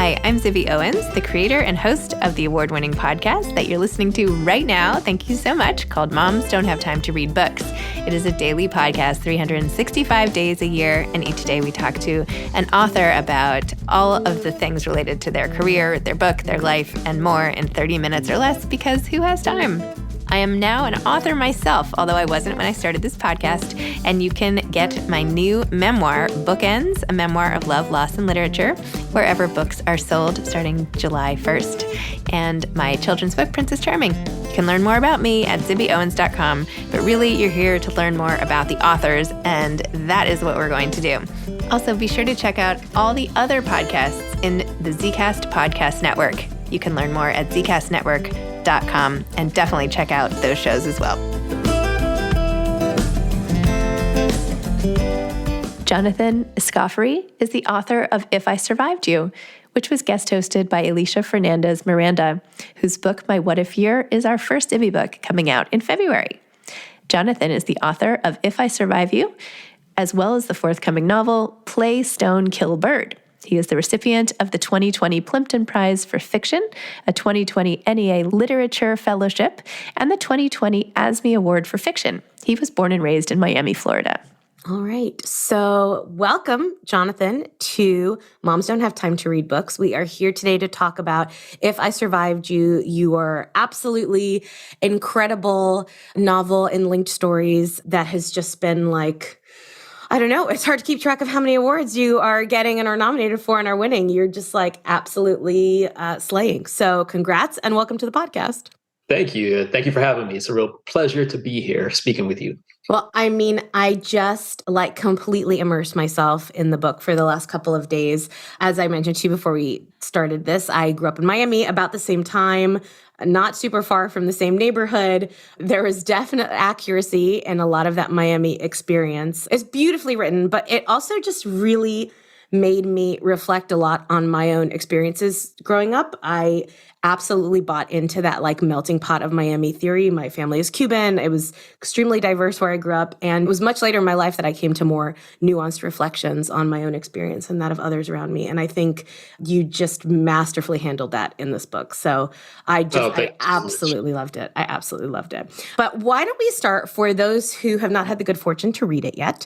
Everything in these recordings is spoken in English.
Hi, I'm Zibby Owens, the creator and host of the award-winning podcast that you're listening to right now. Thank you so much, called Moms Don't Have Time to Read Books. It is a daily podcast, 365 days a year, and each day we talk to an author about all of the things related to their career, their book, their life, and more in 30 minutes or less, because who has time? I am now an author myself, although I wasn't when I started this podcast, and you can get my new memoir, Bookends, a memoir of love, loss, and literature, wherever books are sold starting July 1st, and my children's book, Princess Charming. You can learn more about me at zibbyowens.com, but really you're here to learn more about the authors, and that is what we're going to do. Also, be sure to check out all the other podcasts in the Zcast Podcast Network. You can learn more at zcastnetwork.com and definitely check out those shows as well. Jonathan Escoffery is the author of If I Survived You, which was guest hosted by Alisha Fernandez Miranda, whose book, My What If Year, is our first Ibby book coming out in February. Jonathan is the author of If I Survive You, as well as the forthcoming novel, Play Stone Kill Bird. He is the recipient of the 2020 Plimpton Prize for Fiction, a 2020 NEA Literature Fellowship, and the 2020 ASME Award for Fiction. He was born and raised in Miami, Florida. All right. So welcome, Jonathan, to Moms Don't Have Time to Read Books. We are here today to talk about If I Survived You, your absolutely incredible novel and linked stories that has just been like, I don't know. It's hard to keep track of how many awards you are getting and are nominated for and are winning. You're just like absolutely slaying. So congrats and welcome to the podcast. Thank you. Thank you for having me. It's a real pleasure to be here speaking with you. Well, I mean, I just completely immersed myself in the book for the last couple of days. As I mentioned to you before we started this, I grew up in Miami about the same time, not super far from the same neighborhood. There was definite accuracy in a lot of that Miami experience. It's beautifully written, but it also just really made me reflect a lot on my own experiences growing up. I absolutely bought into that melting pot of Miami theory. My family is Cuban. It was extremely diverse where I grew up. And it was much later in my life that I came to more nuanced reflections on my own experience and that of others around me. And I think you just masterfully handled that in this book. So I absolutely loved it. I absolutely loved it. But why don't we start, for those who have not had the good fortune to read it yet,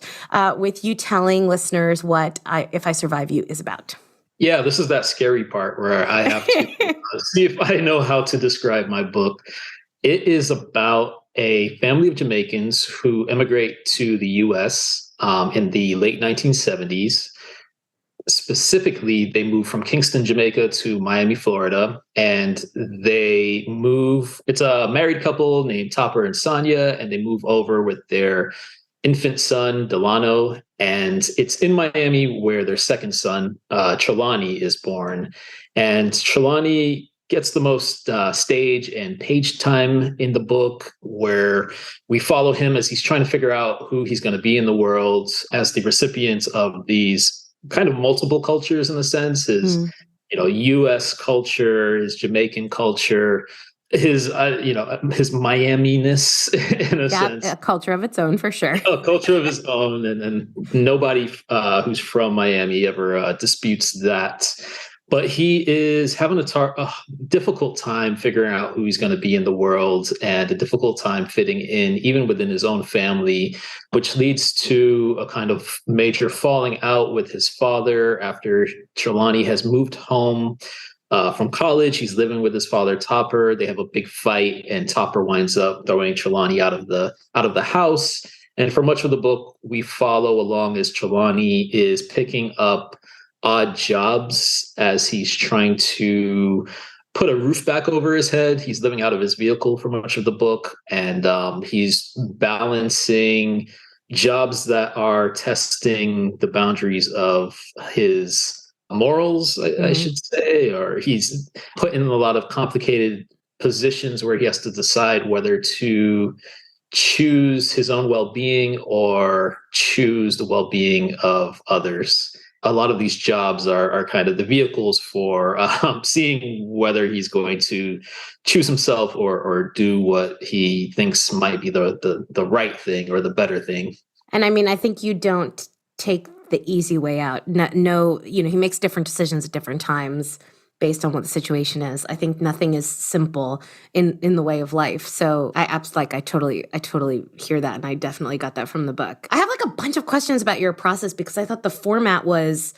with you telling listeners what If I Survive You is about. Yeah, this is that scary part where I have to see if I know how to describe my book. It is about a family of Jamaicans who immigrate to the U.S. In the late 1970s. Specifically, they moved from Kingston, Jamaica to Miami, Florida, and they move. It's a married couple named Topper and Sonia, and they move over with their infant son, Delano, and it's in Miami where their second son, Trelawny, is born. And Trelawny gets the most stage and page time in the book, where we follow him as he's trying to figure out who he's going to be in the world as the recipient of these kind of multiple cultures, in a sense. His U.S. culture, his Jamaican culture, his Miami-ness, in a sense. A culture of its own, for sure. A culture of his own, and nobody who's from Miami ever disputes that. But he is having a difficult time figuring out who he's going to be in the world, and a difficult time fitting in, even within his own family, which leads to a kind of major falling out with his father after Trelawny has moved home from college. He's living with his father, Topper. They have a big fight, and Topper winds up throwing Trelawny out of the house. And for much of the book, we follow along as Trelawny is picking up odd jobs as he's trying to put a roof back over his head. He's living out of his vehicle for much of the book, and he's balancing jobs that are testing the boundaries of his morals, I should say, or he's put in a lot of complicated positions where he has to decide whether to choose his own well-being or choose the well-being of others. A lot of these jobs are kind of the vehicles for seeing whether he's going to choose himself or do what he thinks might be the right thing or the better thing. And I mean, I think you don't take the easy way out. No, he makes different decisions at different times based on what the situation is. I think nothing is simple in the way of life. So I totally hear that. And I definitely got that from the book. I have like a bunch of questions about your process because I thought the format was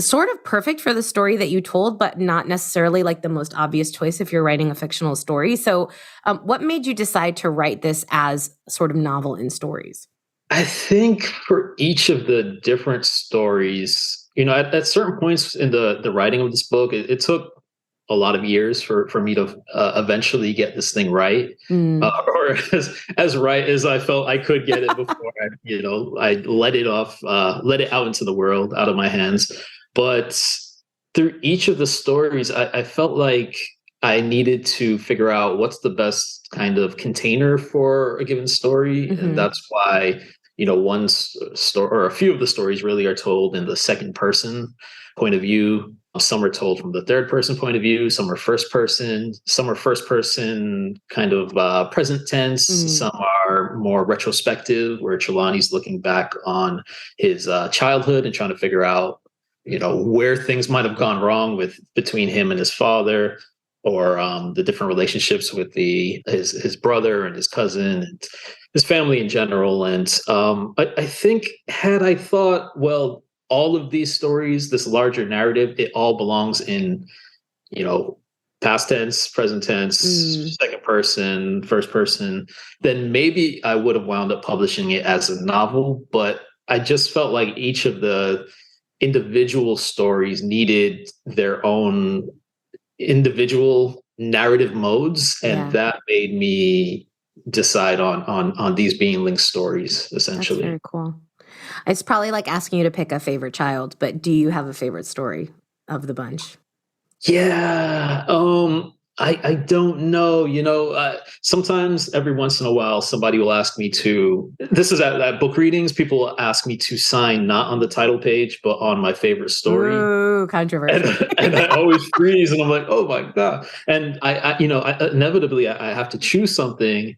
sort of perfect for the story that you told, but not necessarily like the most obvious choice if you're writing a fictional story. So what made you decide to write this as sort of novel in stories? I think for each of the different stories, at certain points in the writing of this book, it took a lot of years for me to eventually get this thing right, or as right as I felt I could get it before I let it out into the world, out of my hands. But through each of the stories, I felt like I needed to figure out what's the best kind of container for a given story, and that's why one story or a few of the stories really are told in the second person point of view. Some are told from the third person point of view. Some are first person. Some are first person kind of present tense. Some are more retrospective, where Trelawny's looking back on his childhood and trying to figure out, where things might have gone wrong between him and his father, or the different relationships with his brother and his cousin and his family in general. And I think had I thought, well, all of these stories, this larger narrative, it all belongs in, past tense, present tense, second person, first person, then maybe I would have wound up publishing it as a novel. But I just felt like each of the individual stories needed their own individual narrative modes, and that made me decide on these being linked stories, essentially. That's very cool. It's probably like asking you to pick a favorite child, but do you have a favorite story of the bunch? Yeah. I don't know. Sometimes every once in a while, somebody will ask me this is at book readings, people will ask me to sign not on the title page, but on my favorite story. Ooh, controversial. And I always freeze and I'm like, oh my God. And inevitably I have to choose something.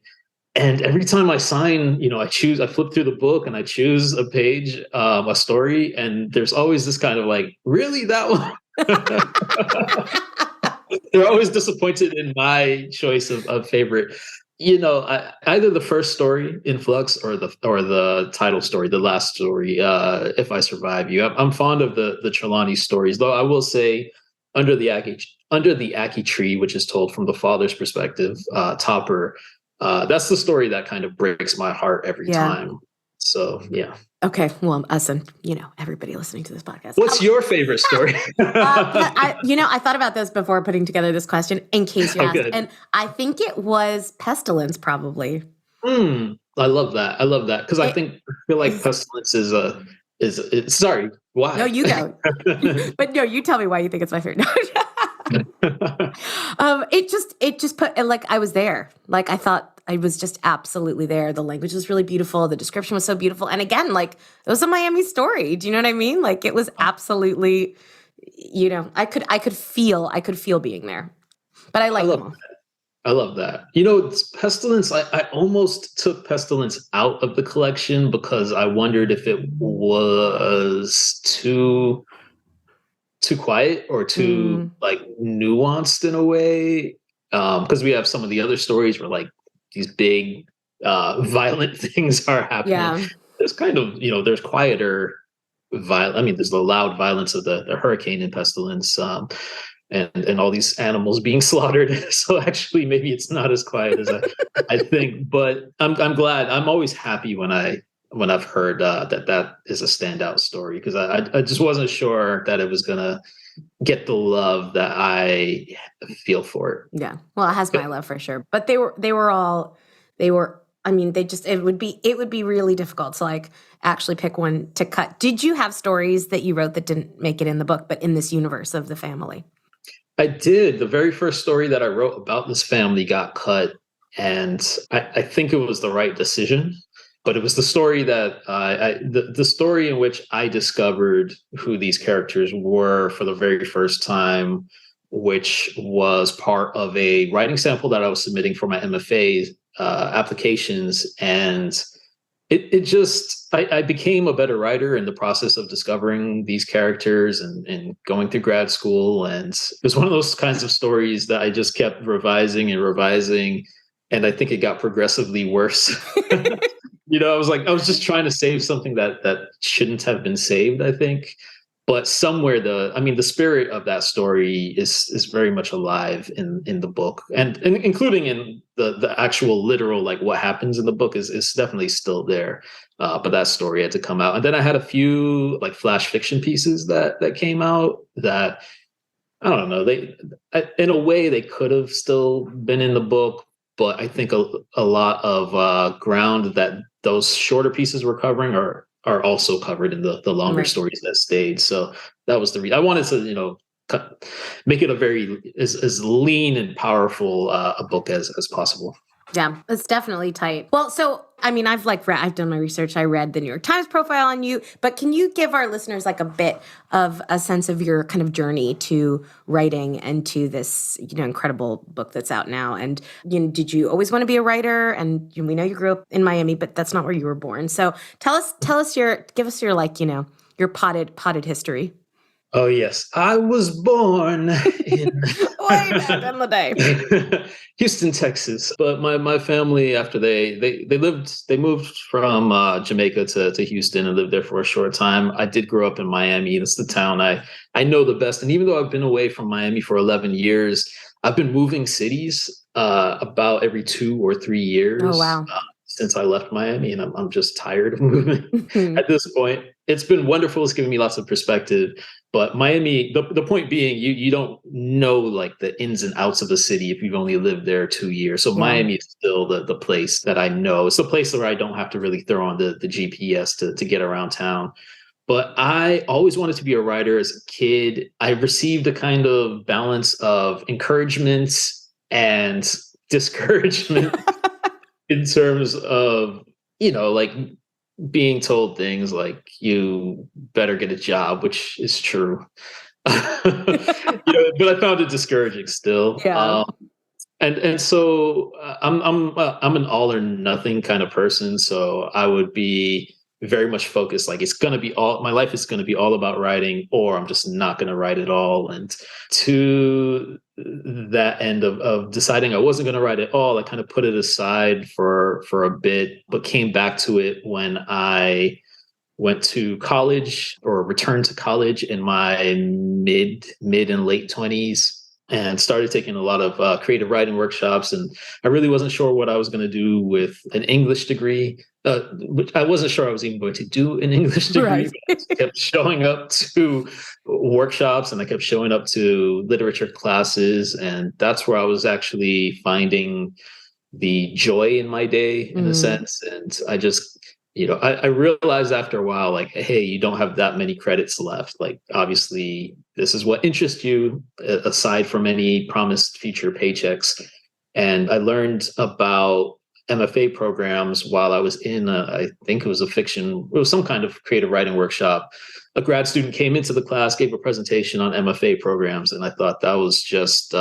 And every time I sign, I flip through the book and I choose a page, a story, and there's always this kind of like, really, that one? They're always disappointed in my choice of favorite. Either the first story, Influx, or the title story, the last story, If I Survive You. I'm fond of the Trelawny stories, though I will say, Under the Ackee Tree, which is told from the father's perspective, Topper. That's the story that kind of breaks my heart every time. So, yeah. Okay. Well, us and, everybody listening to this podcast. What's your favorite story? I thought about this before putting together this question in case you asked. Good. And I think it was Pestilence, probably. I love that. Because I feel like Pestilence is sorry, why? No, you go. But no, you tell me why you think it's my favorite. It just put, like, I was there. Like, I thought I was just absolutely there. The language was really beautiful. The description was so beautiful. And again, like, it was a Miami story. Do you know what I mean? Like, it was absolutely, I could feel being there. But I like them all. I love that. Pestilence, I almost took Pestilence out of the collection because I wondered if it was too quiet or too like nuanced in a way. Because we have some of the other stories where like these big violent things are happening. Yeah. There's kind of, there's quieter violence. I mean, there's the loud violence of the hurricane in Pestilence. And all these animals being slaughtered. So actually, maybe it's not as quiet as I think. But I'm glad. I'm always happy when I've heard that is a standout story, because I just wasn't sure that it was gonna get the love that I feel for it. Yeah, well, it has my love for sure. But they were. I mean, it would be really difficult to like actually pick one to cut. Did you have stories that you wrote that didn't make it in the book, but in this universe of the family? I did. The very first story that I wrote about this family got cut, and I think it was the right decision. But it was the story that the story in which I discovered who these characters were for the very first time, which was part of a writing sample that I was submitting for my MFA applications. And it just, I became a better writer in the process of discovering these characters and going through grad school. And it was one of those kinds of stories that I just kept revising and revising. And I think it got progressively worse. I was just trying to save something that shouldn't have been saved, I think. But somewhere the spirit of that story is very much alive in the book, and including in the actual literal, like what happens in the book is definitely still there. But that story had to come out, and then I had a few like flash fiction pieces that came out that I don't know. In a way, they could have still been in the book, but I think a lot of ground that those shorter pieces were covering are also covered in the longer stories that stayed. So that was the reason I wanted to, make it a very as lean and powerful a book as possible. Yeah, it's definitely tight. Well, so, I mean, I've done my research. I read the New York Times profile on you, but can you give our listeners like a bit of a sense of your kind of journey to writing and to this, incredible book that's out now? And, did you always want to be a writer? And we know you grew up in Miami, but that's not where you were born. So give us your your potted history. Oh yes, I was born in way back in the day, Houston, Texas. But my family, after they moved from Jamaica to Houston and lived there for a short time. I did grow up in Miami. That's the town I know the best. And even though I've been away from Miami for 11 years, I've been moving cities about every 2 or 3 years. Oh wow. Since I left Miami, and I'm just tired of moving at this point. It's been wonderful. It's given me lots of perspective. But Miami, the point being, you don't know like the ins and outs of the city if you've only lived there 2 years. So Miami is still the place that I know. It's the place where I don't have to really throw on the GPS to get around town. But I always wanted to be a writer as a kid. I received a kind of balance of encouragement and discouragement in terms of, like being told things like you better get a job, which is true. But I found it discouraging still. Yeah. And so I'm an all or nothing kind of person. So I would be very much focused, like my life is going to be all about writing, or I'm just not going to write at all. And to that end of deciding I wasn't going to write at all, I kind of put it aside for a bit, but came back to it when I went to college or returned to college in my mid and late 20s. And started taking a lot of creative writing workshops. And I really wasn't sure what I was going to do with an English degree. Which I wasn't sure I was even going to do an English degree. Right. But I kept showing up to workshops and I kept showing up to literature classes. And that's where I was actually finding the joy in my day, in a sense. And I just... I realized after a while, like, hey, you don't have that many credits left. Like, obviously, this is what interests you, aside from any promised future paychecks. And I learned about MFA programs while I was in, I think it was some kind of creative writing workshop. A grad student came into the class, gave a presentation on MFA programs, and I thought that was just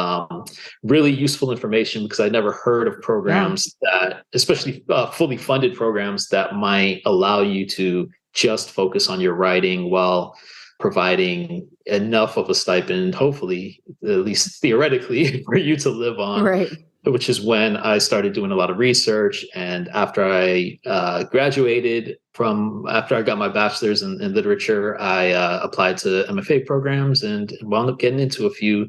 really useful information because I'd never heard of programs that, especially fully funded programs that might allow you to just focus on your writing while providing enough of a stipend, hopefully, at least theoretically, for you to live on. Right. Which is when I started doing a lot of research. And after I graduated after I got my bachelor's in literature, I applied to MFA programs and wound up getting into a few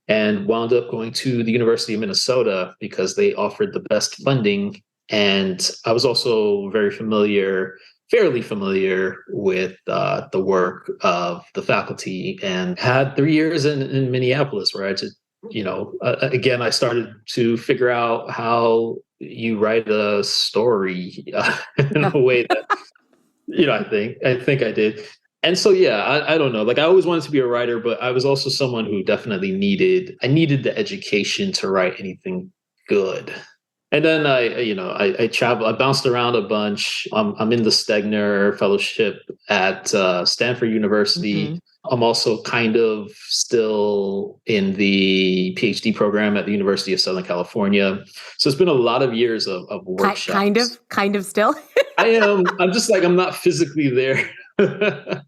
and wound up going to the University of Minnesota because they offered the best funding. And I was also fairly familiar with the work of the faculty and had 3 years in Minneapolis where I just, again, I started to figure out how you write a story in a way that, I think I did. And so, I don't know, like I always wanted to be a writer, but I was also someone who definitely needed the education to write anything good. And then I travel. I bounced around a bunch. I'm in the Stegner Fellowship at Stanford University. I'm also kind of still in the PhD program at the University of Southern California. So it's been a lot of years of workshops. Kind of still. I am. I'm just like, I'm not physically there. But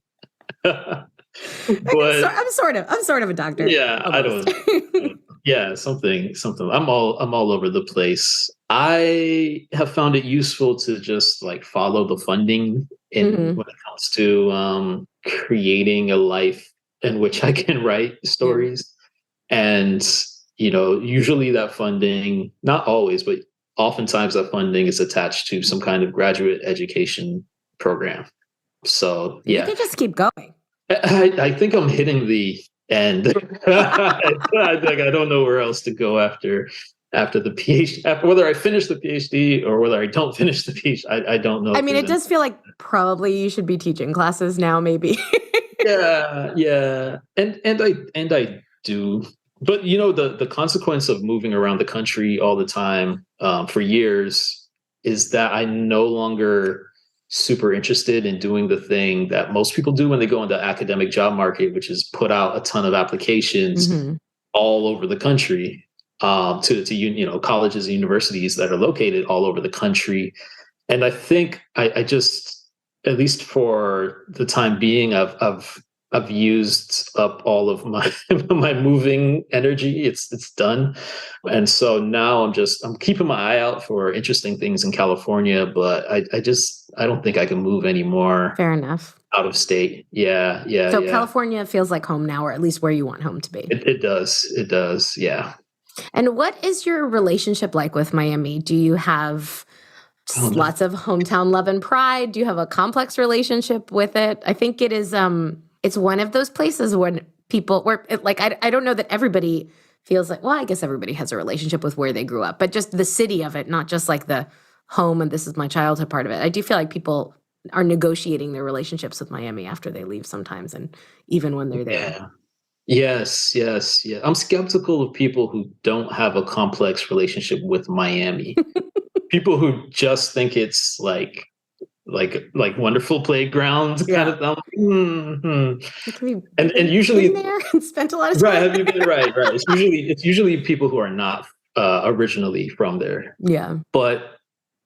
I'm sort of a doctor. yeah, Almost. I don't. Yeah, something. I'm all over the place. I have found it useful to just like follow the funding in when it comes to creating a life in which I can write stories. And usually that funding, not always, but oftentimes that funding is attached to some kind of graduate education program. So you can just keep going. I think I'm hitting the end. I don't know where else to go after the PhD. After whether I finish the PhD or whether I don't finish the PhD, I don't know. I mean, it does feel like probably you should be teaching classes now, maybe. Yeah, and I do. But the consequence of moving around the country all the time for years is that I no longer super interested in doing the thing that most people do when they go into the academic job market, which is put out a ton of applications all over the country to colleges and universities that are located all over the country. And I think I just, at least for the time being, I've used up all of my my moving energy. It's done. And so now I'm keeping my eye out for interesting things in California, but I don't think I can move anymore. Fair enough. Out of state. Yeah. So California feels like home now, or at least where you want home to be. It does. Yeah. And what is your relationship like with Miami? Do you have lots of hometown love and pride? Do you have a complex relationship with it? I think it is it's one of those places when I don't know that everybody feels like, well, I guess everybody has a relationship with where they grew up, but just the city of it, not just like the home and this is my childhood part of it. I do feel like people are negotiating their relationships with Miami after they leave sometimes, and even when they're there. Yeah. Yes. I'm skeptical of people who don't have a complex relationship with Miami. People who just think it's like wonderful playground kind of thing. And usually been there and spent a lot of time. Right. Have you been right? It's usually people who are not originally from there. Yeah. But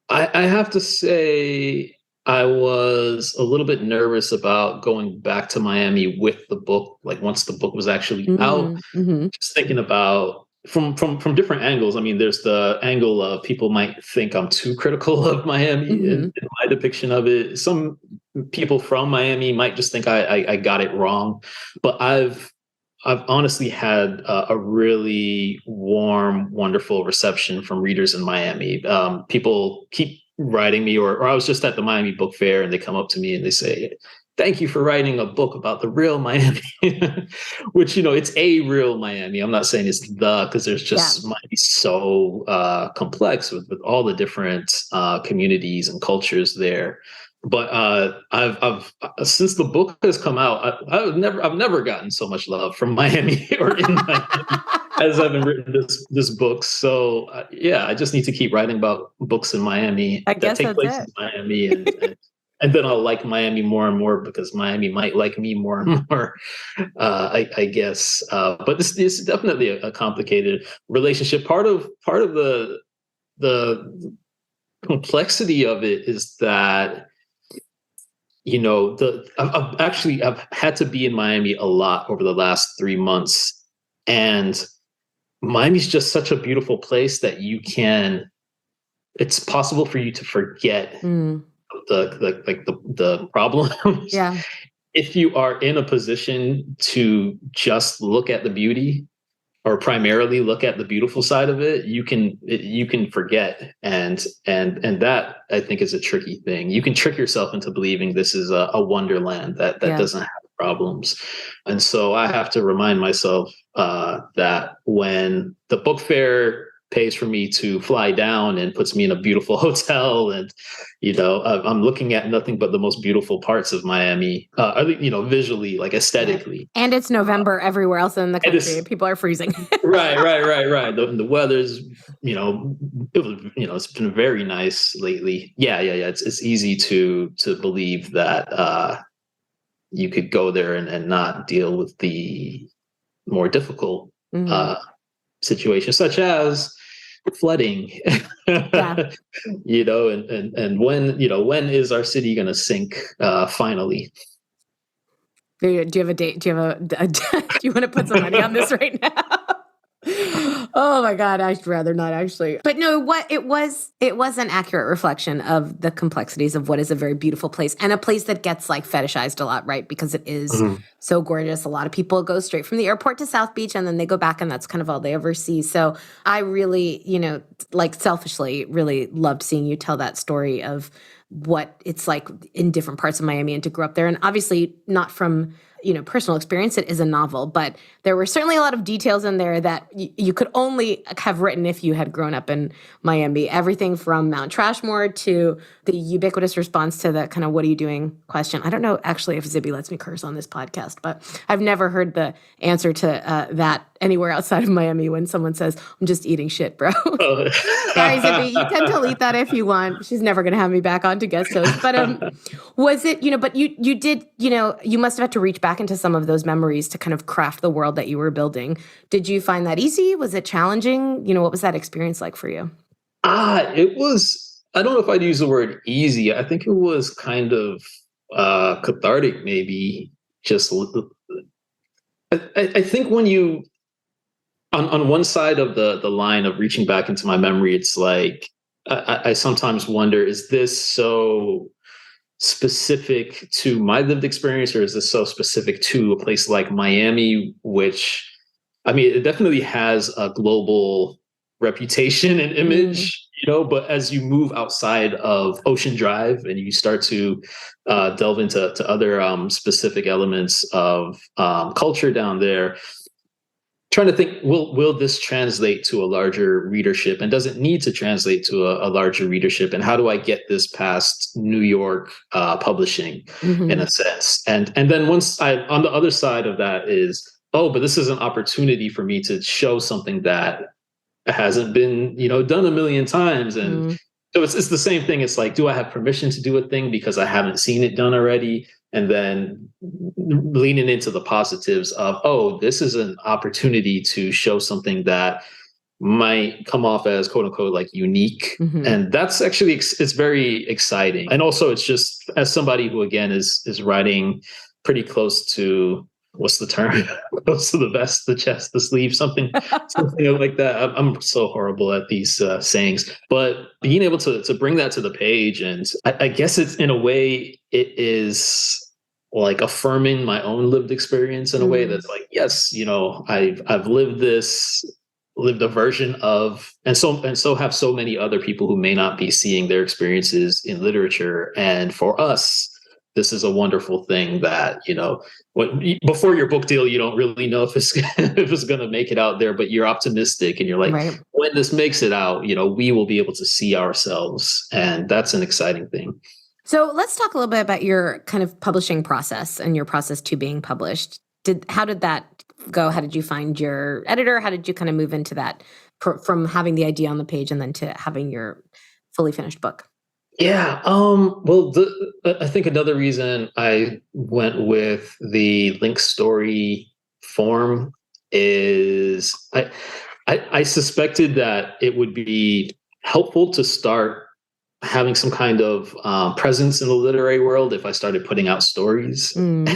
I have to say, I was a little bit nervous about going back to Miami with the book, like once the book was actually out. Just thinking about from different angles. I mean, there's the angle of people might think I'm too critical of Miami in my depiction of it. Some people from Miami might just think I got it wrong, but I've honestly had a really warm, wonderful reception from readers in Miami. People keep writing me, or I was just at the Miami Book Fair and they come up to me and they say, "Thank you for writing a book about the real Miami," which, it's a real Miami. I'm not saying it's because there's just Miami so complex with all the different communities and cultures there. But I've since the book has come out, I've never gotten so much love from Miami or in Miami as I've written this book. So I just need to keep writing about books in Miami that take place in Miami, and then I'll like Miami more and more because Miami might like me more and more. I guess, but this is definitely a complicated relationship. Part of the complexity of it is that, I've had to be in Miami a lot over the last 3 months, and Miami's just such a beautiful place that it's possible for you to forget the problems. Yeah. If you are in a position to just look at the beauty, or primarily look at the beautiful side of it, you can forget. And that, I think, is a tricky thing. You can trick yourself into believing this is a wonderland that doesn't have problems. And so I have to remind myself that when the book fair pays for me to fly down and puts me in a beautiful hotel. And, I'm looking at nothing but the most beautiful parts of Miami, visually, like aesthetically. And it's November everywhere else in the country. People are freezing. Right. The weather's, it's been very nice lately. Yeah. It's easy to believe that you could go there and not deal with the more difficult situations, such as flooding. Yeah. And when is our city going to sink finally? Do you have a date? Do you have do you want to put some money on this right now? Oh my God, I'd rather not actually. But no, it was an accurate reflection of the complexities of what is a very beautiful place, and a place that gets like fetishized a lot, right? Because it is so gorgeous. A lot of people go straight from the airport to South Beach and then they go back and that's kind of all they ever see. So I really, like selfishly really loved seeing you tell that story of what it's like in different parts of Miami and to grow up there. And obviously not from, personal experience. It is a novel, but there were certainly a lot of details in there that you could only have written if you had grown up in Miami. Everything from Mount Trashmore to the ubiquitous response to the kind of "what are you doing?" question. I don't know actually if Zibby lets me curse on this podcast, but I've never heard the answer to that anywhere outside of Miami when someone says, "I'm just eating shit, bro." Sorry, Zibby, you can delete that if you want. She's never going to have me back on to guest host. But was it, but you did, you must have had to reach back into some of those memories to kind of craft the world that you were building. Did you find that easy? Was it challenging? What was that experience like for you? It was, I don't know if I'd use the word easy. I think it was kind of cathartic, maybe. Just, I think when you, on one side of the line of reaching back into my memory, it's like, I sometimes wonder, is this so specific to my lived experience, or is this so specific to a place like Miami, which, it definitely has a global reputation and image, but as you move outside of Ocean Drive and you start to delve into other specific elements of culture down there, trying to think, will this translate to a larger readership, and does it need to translate to a larger readership, and how do I get this past New York publishing in a sense? And then once on the other side of that is, but this is an opportunity for me to show something that hasn't been, done a million times. And so it's the same thing. It's like, do I have permission to do a thing because I haven't seen it done already? And then leaning into the positives of, this is an opportunity to show something that might come off as quote unquote like unique. And that's actually, it's very exciting. And also it's just, as somebody who again is writing pretty close to, what's the term? Close to the vest, the chest, the sleeve, something like that. I'm so horrible at these sayings, but being able to bring that to the page, and I guess it's in a way, it is like affirming my own lived experience in a way that's like, yes, I've lived a version of, and so have so many other people who may not be seeing their experiences in literature. And for us, this is a wonderful thing that, before your book deal, you don't really know if it's going to make it out there, but you're optimistic and you're like, right, when this makes it out, we will be able to see ourselves. And that's an exciting thing. So let's talk a little bit about your kind of publishing process and your process to being published. How did that go? How did you find your editor? How did you kind of move into that from having the idea on the page and then to having your fully finished book? Yeah. Well, I think another reason I went with the link story form is I suspected that it would be helpful to start having some kind of presence in the literary world if I started putting out stories. And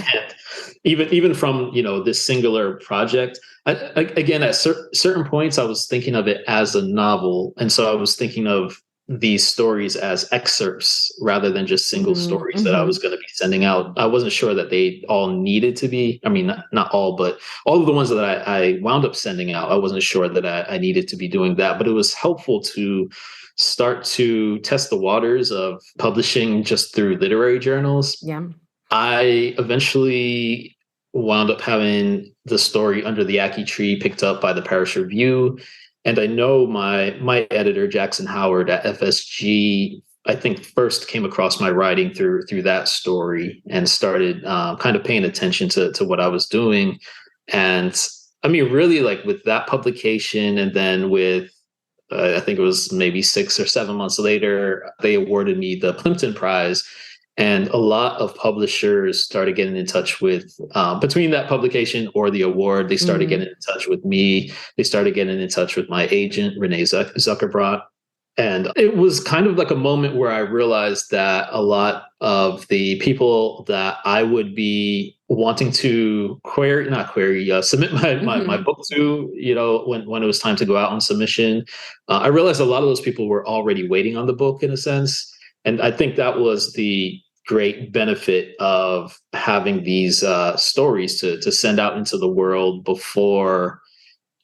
even from, this singular project, again, at certain points, I was thinking of it as a novel. And so I was thinking of these stories as excerpts rather than just single stories that I was going to be sending out. I wasn't sure that they all needed to be, not all, but all of the ones that I wound up sending out, I wasn't sure that I needed to be doing that, but it was helpful to start to test the waters of publishing just through literary journals. Yeah. I eventually wound up having the story Under the Ackee Tree picked up by the Parish Review. And I know my editor, Jackson Howard at FSG, I think first came across my writing through that story and started kind of paying attention to what I was doing. And I mean, really, like with that publication, and then with I think it was maybe 6 or 7 months later, they awarded me the Plimpton Prize. And a lot of publishers started getting in touch with, between that publication or the award, they started getting in touch with me. They started getting in touch with my agent, Renee Zuckerbrot. And it was kind of like a moment where I realized that a lot of the people that I would be wanting to submit my book to, when it was time to go out on submission, I realized a lot of those people were already waiting on the book in a sense. And I think that was the great benefit of having these stories to send out into the world before,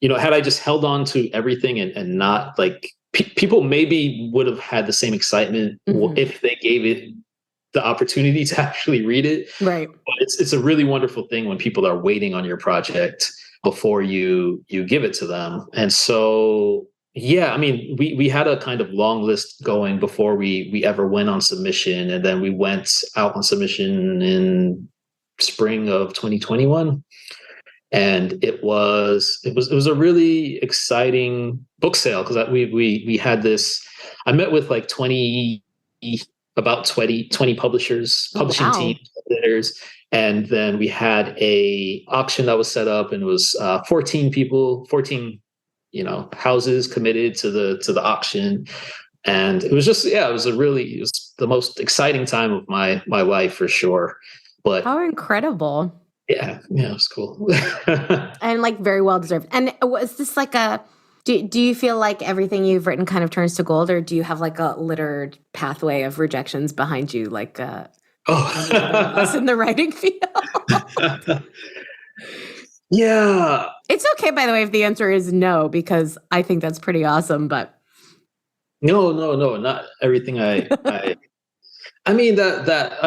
had I just held on to everything and not like, people maybe would have had the same excitement if they gave it the opportunity to actually read it. Right. But it's a really wonderful thing when people are waiting on your project before you give it to them. And so, yeah, I mean, we had a kind of long list going before we ever went on submission. And then we went out on submission in spring of 2021. And it was a really exciting book sale because we had this. I met with like 20 publishers, publishing teams, editors, and then we had a auction that was set up, and it was 14 houses committed to the auction, and it was just it was the most exciting time of my life for sure. But how incredible! Yeah, it was cool. And like very well deserved. And was this like do you feel like everything you've written kind of turns to gold, or do you have like a littered pathway of rejections behind you, like any other of us in the writing field? Yeah. It's okay, by the way, if the answer is no, because I think that's pretty awesome, but No, not everything I mean, that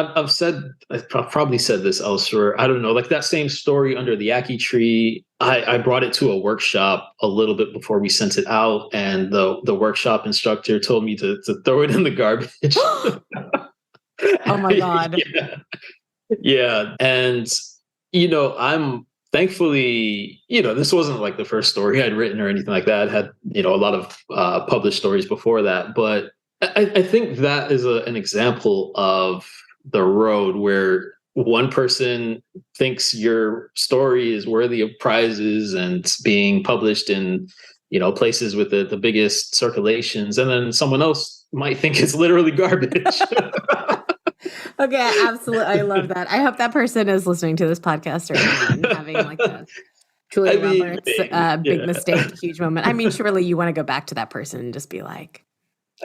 I've probably said this elsewhere. I don't know, like that same story under the Ackee tree. I brought it to a workshop a little bit before we sent it out, and the workshop instructor told me to throw it in the garbage. Oh my God. Yeah. And, I'm thankfully, this wasn't like the first story I'd written or anything like that. I had, a lot of published stories before that, but I think that is an example of the road where one person thinks your story is worthy of prizes and being published in, places with the biggest circulations, and then someone else might think it's literally garbage. Okay, absolutely. I love that. I hope that person is listening to this podcast right now and having like a Julia Roberts big mistake, huge moment. I mean, surely you want to go back to that person and just be like,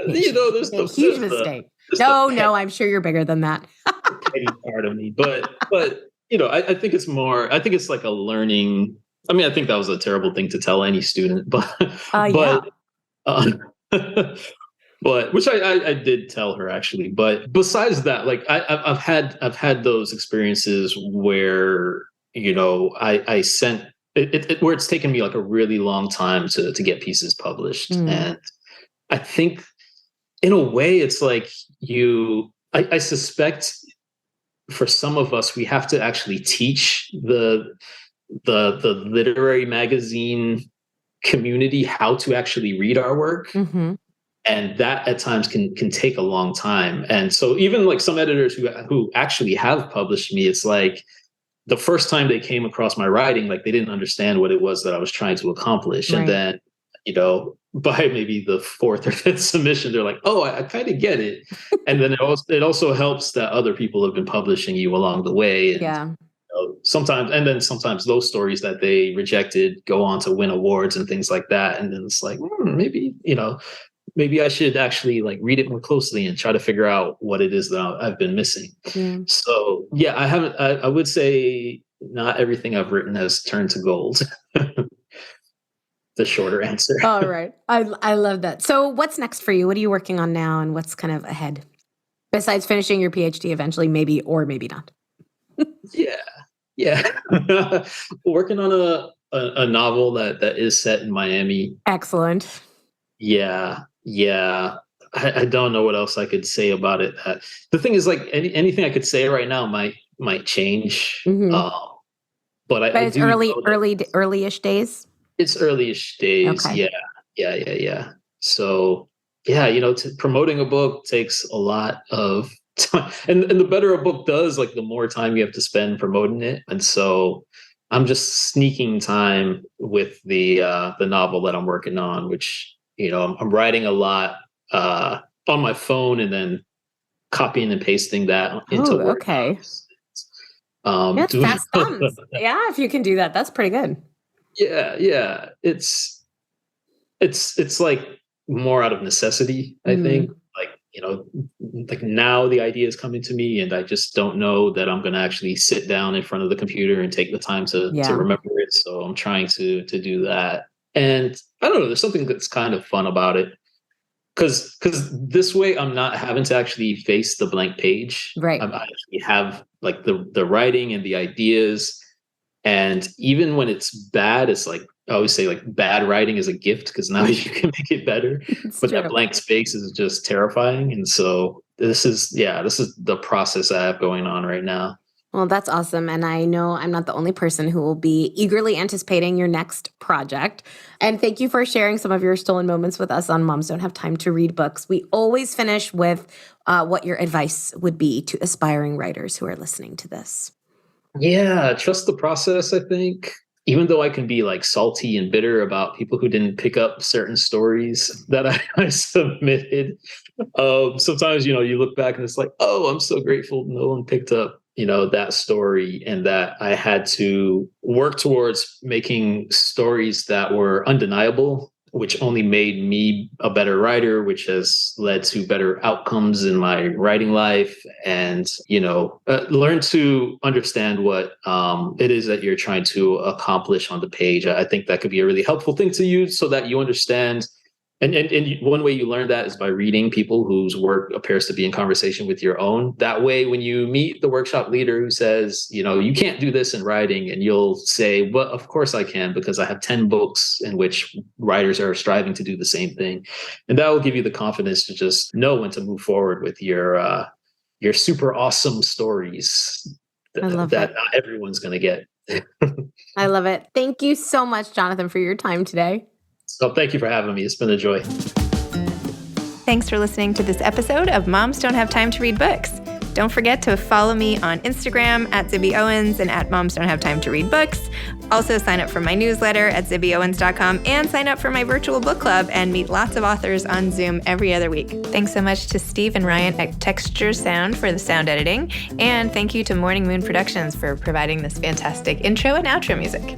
there's a huge mistake. No, I'm sure you're bigger than that. Petty part of me, but I think it's more. I think it's like a learning. I mean, I think that was a terrible thing to tell any student, but but which I did tell her actually. But besides that, like I've had those experiences where I sent it where it's taken me like a really long time to get pieces published, and I think in a way it's like I suspect for some of us we have to actually teach the literary magazine community how to actually read our work. And that at times can take a long time. And so even like some editors who actually have published me, it's like the first time they came across my writing, like they didn't understand what it was that I was trying to accomplish. Right. And then, by maybe the fourth or fifth submission, they're like, oh, I kind of get it. And then it also helps that other people have been publishing you along the way. And, sometimes those stories that they rejected go on to win awards and things like that. And then it's like, maybe I should actually like read it more closely and try to figure out what it is that I've been missing. So I would say not everything I've written has turned to gold. The shorter answer. All right. I love that. So what's next for you? What are you working on now, and what's kind of ahead? Besides finishing your PhD eventually, maybe or maybe not. Yeah. Working on a novel that is set in Miami. Excellent. Yeah. I don't know what else I could say about it. The thing is, like, anything I could say right now might change. Mm-hmm. But But I it's do know that early-ish days. it's early-ish days. Okay. Yeah. So yeah, promoting a book takes a lot of time, and the better a book does, like the more time you have to spend promoting it. And so I'm just sneaking time with the novel that I'm working on, which I'm writing a lot on my phone and then copying and pasting that into Oh, Word okay. docs. Yes, Doing fast thumbs. Yeah, if you can do that, that's pretty good. yeah. It's like more out of necessity, I think. Mm, Like, like now the idea is coming to me and I just don't know that I'm going to actually sit down in front of the computer and take the time to yeah. remember it. So I'm trying to do that. And I don't know, there's something that's kind of fun about it. Cause this way I'm not having to actually face the blank page. Right. I actually have like the writing and the ideas. And even when it's bad, it's like I always say, like, bad writing is a gift because now you can make it better. It's But true. that blank space is just terrifying. And so this is the process I have going on right now. Well, that's awesome. And I know I'm not the only person who will be eagerly anticipating your next project. And thank you for sharing some of your stolen moments with us on Moms Don't Have Time to Read Books. We always finish with what your advice would be to aspiring writers who are listening to this. Yeah, trust the process, I think. Even though I can be like salty and bitter about people who didn't pick up certain stories that I submitted, sometimes, you look back and it's like, oh, I'm so grateful no one picked up, that story, and that I had to work towards making stories that were undeniable, which only made me a better writer, which has led to better outcomes in my writing life. And, learn to understand what it is that you're trying to accomplish on the page. I think that could be a really helpful thing to use so that you understand. And one way you learn that is by reading people whose work appears to be in conversation with your own. That way, when you meet the workshop leader who says, you can't do this in writing, and you'll say, well, of course I can, because I have 10 books in which writers are striving to do the same thing. And that will give you the confidence to just know when to move forward with your super awesome stories I love that it. not everyone's going to get. I love it. Thank you so much, Jonathan, for your time today. So thank you for having me. It's been a joy. Thanks for listening to this episode of Moms Don't Have Time to Read Books. Don't forget to follow me on Instagram at Zibby Owens and at Moms Don't Have Time to Read Books. Also sign up for my newsletter at zibbyowens.com and sign up for my virtual book club and meet lots of authors on Zoom every other week. Thanks so much to Steve and Ryan at Texture Sound for the sound editing. And thank you to Morning Moon Productions for providing this fantastic intro and outro music.